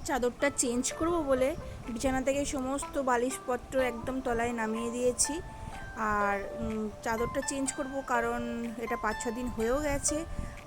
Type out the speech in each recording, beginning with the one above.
চাদরটা চেঞ্জ করব বলে বিছানা থেকে সমস্ত বালিশপত্র একদম তলায় নামিয়ে দিয়েছি। আর চাদরটা চেঞ্জ করব কারণ এটা 5-6 দিন হয়েও গেছে।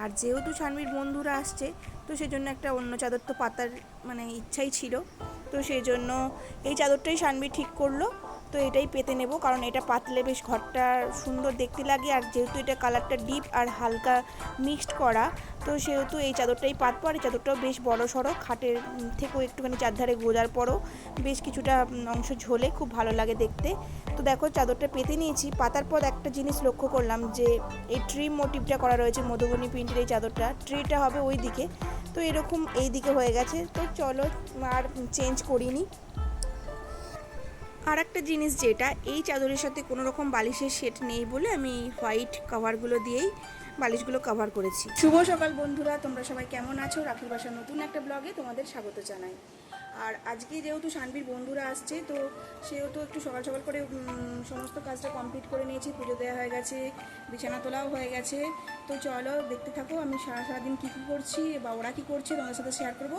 আর যেহেতু শানভির বন্ধুরা আসছে, তো সেই জন্য একটা অন্য চাদর তো পাতার ইচ্ছাই ছিল। তো সেই জন্য এই চাদরটাই শানভি ঠিক করলো। তো এটাই পেতে নেব, কারণ এটা পাতলে বেশ ঘরটা সুন্দর দেখতে লাগে। আর যেহেতু এটা কালারটা ডিপ আর হালকা মিক্সড করা, তো সেহেতু এই চাদরটাই পাতবো। আর এই চাদরটাও বেশ বড় সড়ো, খাটের থেকেও একটুখানি চারধারে গোজার পরও বেশ কিছুটা অংশ ঝোলে, খুব ভালো লাগে দেখতে। তো দেখো চাদরটা পেতে নিয়েছি। পাতার পর একটা জিনিস লক্ষ্য করলাম যে এই ট্রি মোটিভটা করা রয়েছে মধুবনী প্রিন্টের এই চাদরটা, ট্রিটা হবে ওই দিকে, তো এরকম এই দিকে হয়ে গেছে। তো চলো আর চেঞ্জ করিনি। আর একটা জিনিস, যেটা এই চাদরের সাথে কোনো রকম বালিশের সেট নেই বলে আমি হোয়াইট কভারগুলো দিয়েই বালিশগুলো কভার করেছি। শুভ সকাল বন্ধুরা, তোমরা সবাই কেমন আছো? রাখির বাসার নতুন একটা ব্লগে তোমাদের স্বাগত জানাই। আর আজকে যেহেতু শানভির বন্ধুরা আসছে, তো সেহেতু একটু সকাল সকাল করে সমস্ত কাজটা কমপ্লিট করে নিয়েছি। পুজো দেওয়া হয়ে গেছে, বিছানা তোলাও হয়ে গেছে। তো চলো দেখতে থাকো আমি সারাদিন কী কী করছি বা ওরা কী করছে তোমাদের সাথে শেয়ার করব।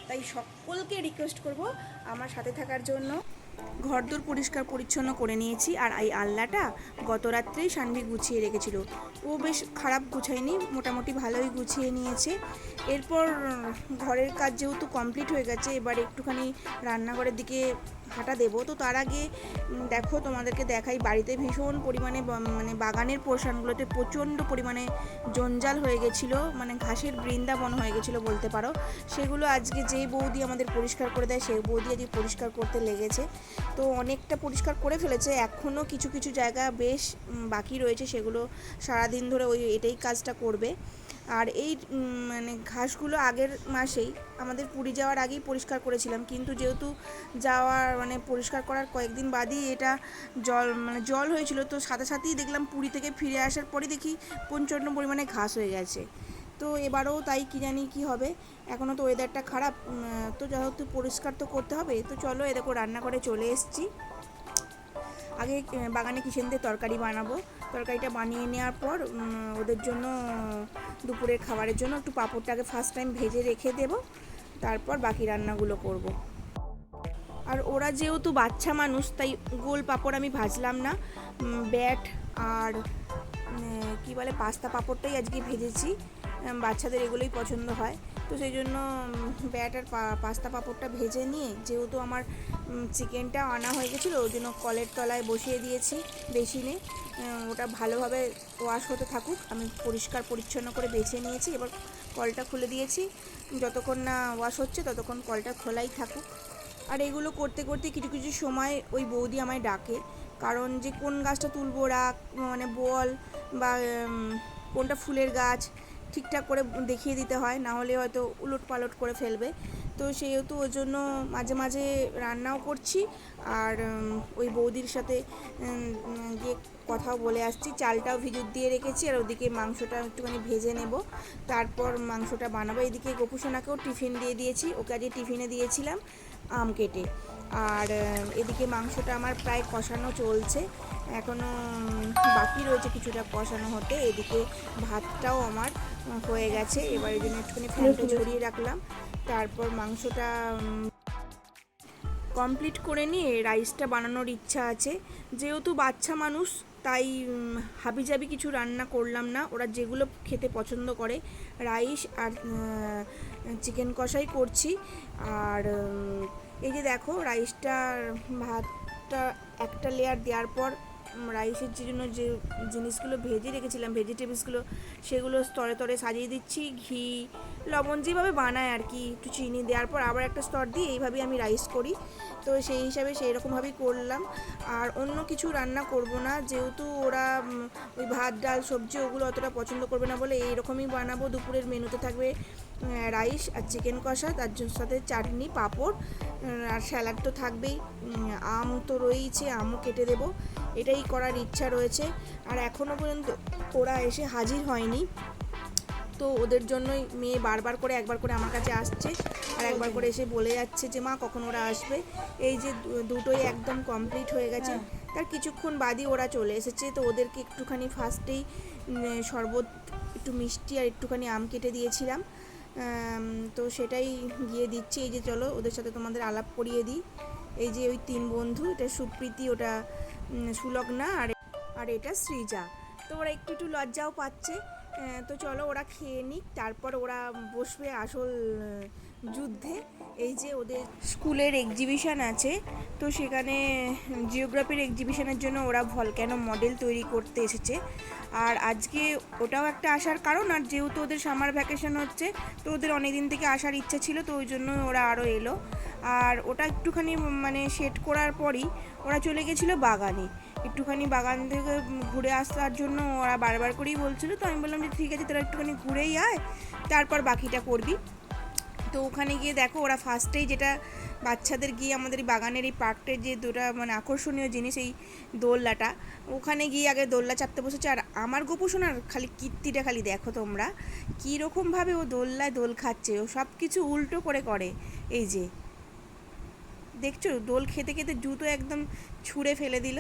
তাই সকলকে রিকোয়েস্ট করব আমার সাথে থাকার জন্য। ঘরদোর পরিষ্কার পরিচ্ছন্ন করে নিয়েছি। আর এই আলনাটা গত রাত্রেই শানভি গুছিয়ে রেখেছিল। ও বেশ খারাপ গুছায়নি, মোটামুটি ভালোই গুছিয়ে নিয়েছে। এরপর ঘরের কাজ যেহেতু কমপ্লিট হয়ে গেছে, এবার একটুখানি রান্নাঘরের দিকে হাঁটা দেবো। তো তার আগে দেখো তোমাদেরকে দেখাই, বাড়িতে ভীষণ পরিমাণে বাগানের পোর্শনগুলোতে প্রচণ্ড পরিমাণে জঞ্জাল হয়ে গেছিলো, ঘাসের বৃন্দাবন হয়ে গেছিলো বলতে পারো। সেগুলো আজকে যেই বৌদি আমাদের পরিষ্কার করে দেয়, সেই বৌদি আজকে পরিষ্কার করতে লেগেছে। তো অনেকটা পরিষ্কার করে ফেলেছে, এখনও কিছু কিছু জায়গা বেশ বাকি রয়েছে, সেগুলো সারাদিন ধরে এটাই কাজটা করবে। আর এই ঘাসগুলো আগের মাসেই আমাদের পুরী যাওয়ার আগেই পরিষ্কার করেছিলাম, কিন্তু যেহেতু যাওয়ার পরিষ্কার করার কয়েকদিন বাদই এটা জল হয়েছিল, তো সাথে সাথেই দেখলাম পুরী থেকে ফিরে আসার পরে দেখি প্রচণ্ড পরিমাণে ঘাস হয়ে গেছে। তো এবারেও তাই, কী জানি কী হবে। এখনও তো ওয়েদারটা খারাপ, তো যেহেতু পরিষ্কার তো করতে হবে। তো চলো এরকম রান্নাঘরে চলে এসেছি। আগে বাগানে কিচেন দিয়ে তরকারি বানাবো। তরকারিটা বানিয়ে নেওয়ার পর ওদের জন্য দুপুরের খাবারের জন্য একটু পাঁপড়টাকে ফার্স্ট টাইম ভেজে রেখে দেব, তারপর বাকি রান্নাগুলো করব। আর ওরা যেহেতু বাচ্চা মানুষ, তাই গোল পাঁপড় আমি ভাজলাম না। ব্যাট আর কী বলে পাস্তা পাঁপড়টাই আজকে ভেজেছি। বাচ্চাদের এগুলোই পছন্দ হয়, তো সেই জন্য ব্যাট আর পাস্তা পাঁপড়টা ভেজে নিয়ে, যেহেতু আমার চিকেনটা আনা হয়ে গেছিলো, ওই জন্য কলের তলায় বসিয়ে দিয়েছি বেসিনে। ওটা ভালোভাবে ওয়াশ হতে থাকুক, আমি পরিষ্কার পরিচ্ছন্ন করে বেছে নিয়েছি। এবার কলটা খুলে দিয়েছি, যতক্ষণ না ওয়াশ হচ্ছে ততক্ষণ কলটা খোলাই থাকুক। আর এগুলো করতে করতে কিছু কিছু সময় ওই বৌদি আমায় ডাকে, কারণ যে কোন গাছটা তুলবো রাখ, বল, বা কোনটা ফুলের গাছ ঠিকঠাক করে দেখিয়ে দিতে হয়, না হলে হয়তো উলট পালট করে ফেলবে। তো সেহেতু ওই জন্য মাঝে মাঝে রান্নাও করছি, আর ওই বৌদির সাথে গিয়ে কথাও বলে আসছি। চালটাও ভিজুত দিয়ে রেখেছি, আর ওদিকে মাংসটা একটুখানি ভেজে নেব, তারপর মাংসটা বানাবো। এদিকে গোপুসোনাকেও টিফিন দিয়ে দিয়েছি, ওকে আজকে টিফিনে দিয়েছিলাম আম কেটে। আর এদিকে মাংসটা আমার প্রায় কষানো চলছে, এখনও বাকি রয়েছে কিছুটা কষানো হতে। এদিকে ভাতটাও আমার হয়ে গেছে, এবার এই জন্য একটুখানি ফ্যানটা ঝরিয়ে রাখলাম। তারপর মাংসটা কমপ্লিট করে নিয়ে রাইসটা বানানোর ইচ্ছা আছে। যেহেতু বাচ্চা মানুষ, তাই হাবিজাবি কিছু রান্না করলাম না, ওরা যেগুলো খেতে পছন্দ করে রাইস আর চিকেন কষাই করছি। আর এই যে দেখো রাইসটা, ভাতটা একটা লেয়ার দেওয়ার পর রাইসের জন্য যে জিনিসগুলো ভেজে রেখেছিলাম, ভেজিটেবলসগুলো, সেগুলো স্তরে স্তরে সাজিয়ে দিচ্ছি। ঘি লবণ যেভাবে বানায় আর কি, একটু চিনি দেওয়ার পর আবার একটা স্তর দিই, এইভাবেই আমি রাইস করি। তো সেই হিসাবে সেই রকমভাবেই করলাম। আর অন্য কিছু রান্না করব না, যেহেতু ওরা ওই ভাত ডাল সবজি ওগুলো অতটা পছন্দ করবে না বলে এইরকমই বানাবো। দুপুরের মেনুতে থাকবে রাইস আর চিকেন কষা, তার সাথে চাটনি, পাঁপড়, আর স্যালাড তো থাকবেই। আম তো রয়েইছে, আমও কেটে দেবো, এটাই করার ইচ্ছা রয়েছে। আর এখনও পর্যন্ত ওরা এসে হাজির হয়নি, তো ওদের জন্যই মেয়ে বারবার করে একবার করে আমার কাছে আসছে, আর একবার করে এসে বলে যাচ্ছে যে মা কখন ওরা আসবে। এই যে দুটোই একদম কমপ্লিট হয়ে গেছে, তার কিছুক্ষণ বাদই ওরা চলে এসেছে। তো ওদেরকে একটুখানি ফার্স্টেই শরবত, একটু মিষ্টি আর একটুখানি আম কেটে দিয়েছিলাম। তো সেটাই গিয়ে দিচ্ছি। এই যে চলো ওদের সাথে তোমাদের আলাপ করিয়ে দিই। এই যে ওই 3 বন্ধু, এটা সুপ্রীতি, ওটা সুলগ্না, আর এটা সৃজা। তো ওরা একটু একটু লজ্জাও পাচ্ছে। তো চলো ওরা খেয়ে নিক, তারপর ওরা বসবে আসল যুদ্ধে। এই যে ওদের স্কুলের এক্সিবিশন আছে, তো সেখানে জিওগ্রাফির এক্সিবিশনের জন্য ওরা ভলক্যানো মডেল তৈরি করতে এসেছে। আর আজকে ওটাও একটা আসার কারণ, আর যেহেতু ওদের সামার ভ্যাকেশন হচ্ছে, তো ওদের অনেক দিন থেকে আসার ইচ্ছা ছিল, তো ওই জন্য ওরা আরও এলো। আর ওটা একটুখানি মানে সেট করার পরই ওরা চলে গেছিলো বাগানে। একটুখানি বাগান থেকে ঘুরে আসার জন্য ওরা বারবার করেই বলছিল, তো আমি বললাম যে ঠিক আছে তোরা একটুখানি ঘুরেই আয়, তারপর বাকিটা করবি। তো ওখানে গিয়ে দেখো ওরা ফার্স্টেই যেটা বাচ্চাদের গিয়ে আমাদের এই বাগানের এই পার্কটার যে দুটা মানে আকর্ষণীয় জিনিস, এই দোলনাটা, ওখানে গিয়ে আগে দোলনা চাপতে বসেছে। আর আমার গোপোষণার খালি কীর্তিটা খালি দেখো তোমরা, কীরকমভাবে ও দোলনায় দোল খাচ্ছে, ও সব কিছু উল্টো করে করে। এই যে দেখছো দোল খেতে খেতে জুতো একদম ছুঁড়ে ফেলে দিল।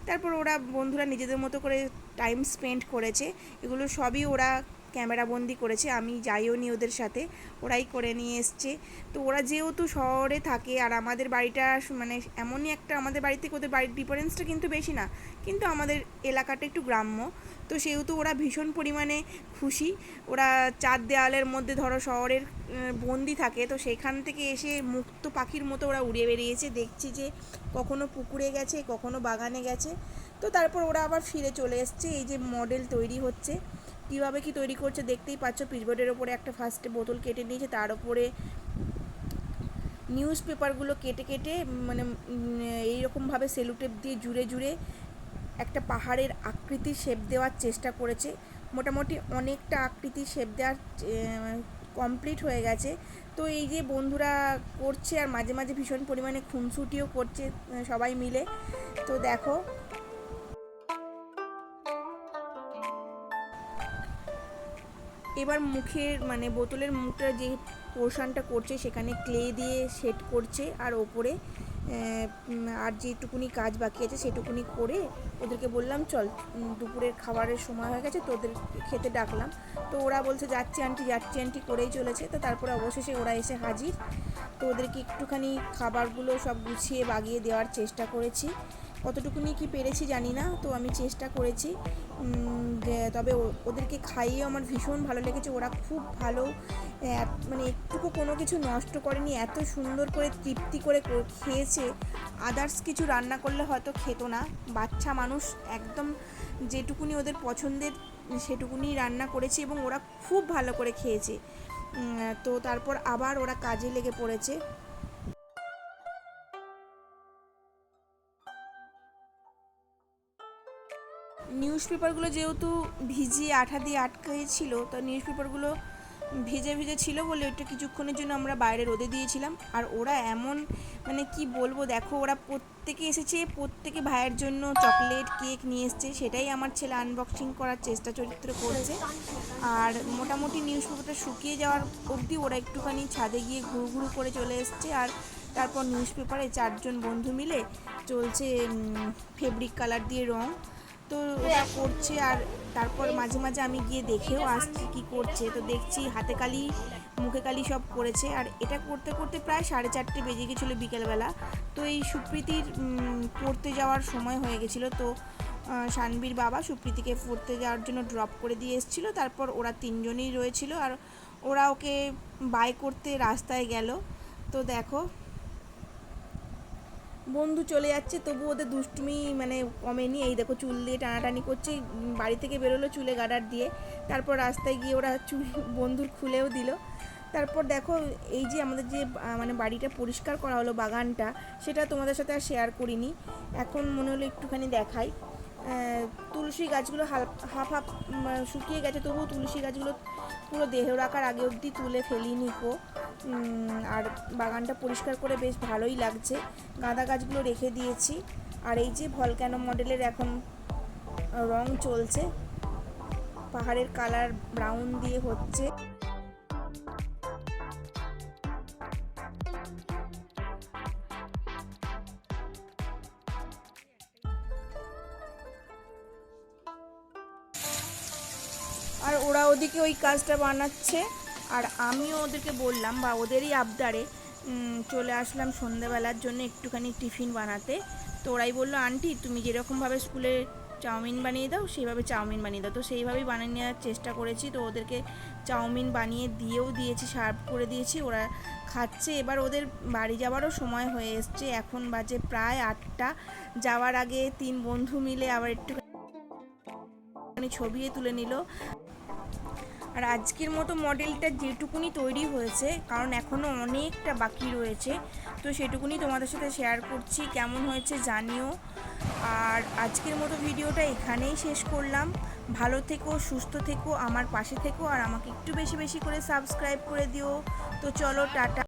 তারপর ওরা বন্ধুরা নিজেদের মতো করে টাইম স্পেন্ড করেছে, এগুলো সবই ওরা ক্যামেরাবন্দি করেছে, আমি যাইও নি ওদের সাথে, ওরাই করে নিয়ে এসছে। তো ওরা যেহেতু শহরে থাকে আর আমাদের বাড়িটা মানে এমনই একটা, আমাদের বাড়ি থেকে ওদের বাড়ির ডিফারেন্সটা কিন্তু বেশি না, কিন্তু আমাদের এলাকাটা একটু গ্রাম্য, তো সেহেতু ওরা ভীষণ পরিমাণে খুশি। ওরা 4 দেওয়ালের মধ্যে ধরো শহরের বন্দি থাকে, তো সেখান থেকে এসে মুক্ত পাখির মতো ওরা উড়ে বেরিয়েছে। দেখছি যে কখনো পুকুরে গেছে, কখনো বাগানে গেছে। তো তারপর ওরা আবার ফিরে চলে এসছে। এই যে মডেল তৈরি হচ্ছে, কীভাবে কি তৈরি করছে দেখতেই পাচ্ছ। পিচবোর্ডের ওপরে একটা ফার্স্টে বোতল কেটে নিয়েছে, তার উপরে নিউজ পেপারগুলো কেটে কেটে মানে এইরকমভাবে সেলুটেপ দিয়ে জুড়ে জুড়ে একটা পাহাড়ের আকৃতির শেপ দেওয়ার চেষ্টা করেছে। মোটামুটি অনেকটা আকৃতির শেপ দেওয়ার কমপ্লিট হয়ে গেছে। তো এই যে বন্ধুরা করছে, আর মাঝে মাঝে ভীষণ পরিমাণে খুনসুটিও করছে সবাই মিলে। তো দেখো এবার মুখের মানে বোতলের মুখটা যে পোর্শনটা করছে সেখানে ক্লে দিয়ে সেট করছে, আর ওপরে আর যেটুকুনি কাজ বাকি আছে সেটুকুনি করে ওদেরকে বললাম চল দুপুরের খাবারের সময় হয়ে গেছে, তো ওদের খেতে ডাকলাম। তো ওরা বলছে যাচ্ছি আন্টি করেই চলেছে। তো তারপরে অবশেষে ওরা এসে হাজির। তো ওদেরকে একটুখানি খাবারগুলো সব গুছিয়ে বাগিয়ে দেওয়ার চেষ্টা করেছি, কতটুকুনি কি পেরেছি জানি না, তো আমি চেষ্টা করেছি। তবে ওদেরকে খাইয়ে আমার ভীষণ ভালো লেগেছে। ওরা খুব ভালো, মানে একটুকু কোনো কিছু নষ্ট করেনি, এত সুন্দর করে তৃপ্তি করে খেয়েছে। আদার্স কিছু রান্না করলে হয়তো খেত না, বাচ্চা মানুষ একদম যেটুকুনি ওদের পছন্দের সেটুকুনি রান্না করেছি, এবং ওরা খুব ভালো করে খেয়েছে। তো তারপর আবার ওরা কাজে লেগে পড়েছে। নিউজ পেপারগুলো যেহেতু ভিজিয়ে আঠা দিয়ে আটকেছিল, তো নিউজ পেপারগুলো ভিজে ভিজে ছিল বলে ওটা কিছুক্ষণের জন্য আমরা বাইরে রোদে দিয়েছিলাম। আর ওরা এমন মানে কি বলবো, দেখো ওরা প্রত্যেকে এসেছে, প্রত্যেকে ভাইয়ের জন্য চকলেট কেক নিয়ে এসছে, সেটাই আমার ছেলে আনবক্সিং করার চেষ্টা চরিত্র করেছে। আর মোটামুটি নিউজ পেপারটা শুকিয়ে যাওয়ার অবধি ওরা একটুখানি ছাদে গিয়ে ঘুরু ঘুরু করে চলে এসছে। আর তারপর নিউজ পেপারে 4 জন বন্ধু মিলে চলছে ফেব্রিক কালার দিয়ে রং, তো ওটা করছে। আর তারপর মাঝে মাঝে আমি গিয়ে দেখেও আসছি কী করছে, তো দেখছি হাতে কালি মুখে কালি সব করেছে। আর এটা করতে করতে প্রায় 4:30 বেজে গেছিলো বিকেলবেলা। তো এই সুপ্রীতির পড়তে যাওয়ার সময় হয়ে গেছিলো, তো শানবীর বাবা সুপ্রীতিকে পড়তে যাওয়ার জন্য ড্রপ করে দিয়ে এসেছিলো। তারপর ওরা 3 জনই রয়েছিল, আর ওরা ওকে বাই করতে রাস্তায় গেল। তো দেখো বন্ধু চলে যাচ্ছে, তবু ওদের দুষ্টুমি মানে কমেনি। এই দেখো চুল দিয়ে টানাটানি করছে, বাড়ি থেকে বেরোলো চুলে গার্ডার দিয়ে, তারপর রাস্তায় গিয়ে ওরা চুল বন্ধুর খুলেও দিল। তারপর দেখো এই যে আমাদের যে মানে বাড়িটা পরিষ্কার করা হলো, বাগানটা, সেটা তোমাদের সাথে আর শেয়ার করিনি। এখন মনে হলো একটুখানি দেখাই। তুলসী গাছগুলো হাফ হাফ শুকিয়ে গেছে, তবুও তুলসী গাছগুলো পুরো দেহ রাখার আগে অবধি তুলে ফেলিনি কো। আর বাগানটা পরিষ্কার করে বেশ ভালোই লাগছে, গাঁদা গাছগুলো রেখে দিয়েছি। আর এই যে ভলক্যানো মডেলের এখন রং চলছে, পাহাড়ের কালার ব্রাউন দিয়ে হচ্ছে। আর ওরা ওদিকে ওই কাজটা বানাচ্ছে। আর আমিও ওদেরকে বললাম বা ওদেরই আবদারে চলে আসলাম সন্ধ্যাবেলার জন্য একটুখানি টিফিন বানাতে। তো ওরাই বললো, আন্টি তুমি যেরকমভাবে স্কুলে চাউমিন বানিয়ে দাও সেইভাবে চাউমিন বানিয়ে দাও। তো সেইভাবেই বানিয়ে নেওয়ার চেষ্টা করেছি। তো ওদেরকে চাউমিন বানিয়ে দিয়েছি, সার্ভ করে দিয়েছি, ওরা খাচ্ছে। এবার ওদের বাড়ি যাওয়ারও সময় হয়ে এসছে, এখন বাজে প্রায় 8টা। যাওয়ার আগে 3 বন্ধু মিলে আবার একটুখানি ছবি তুলে নিল। আর আজকের মতো মডেলটা যেটুকুনি তৈরি হয়েছে, কারণ এখনও অনেকটা বাকি রয়েছে, তো সেটুকুনি তোমাদের সাথে শেয়ার করছি। কেমন হয়েছে জানিও। আর আজকের মতো ভিডিওটা এখানেই শেষ করলাম। ভালো থেকো, সুস্থ থেকো, আমার পাশে থেকো, আর আমাকে একটু বেশি বেশি করে সাবস্ক্রাইব করে দিও। তো চলো, টাটা।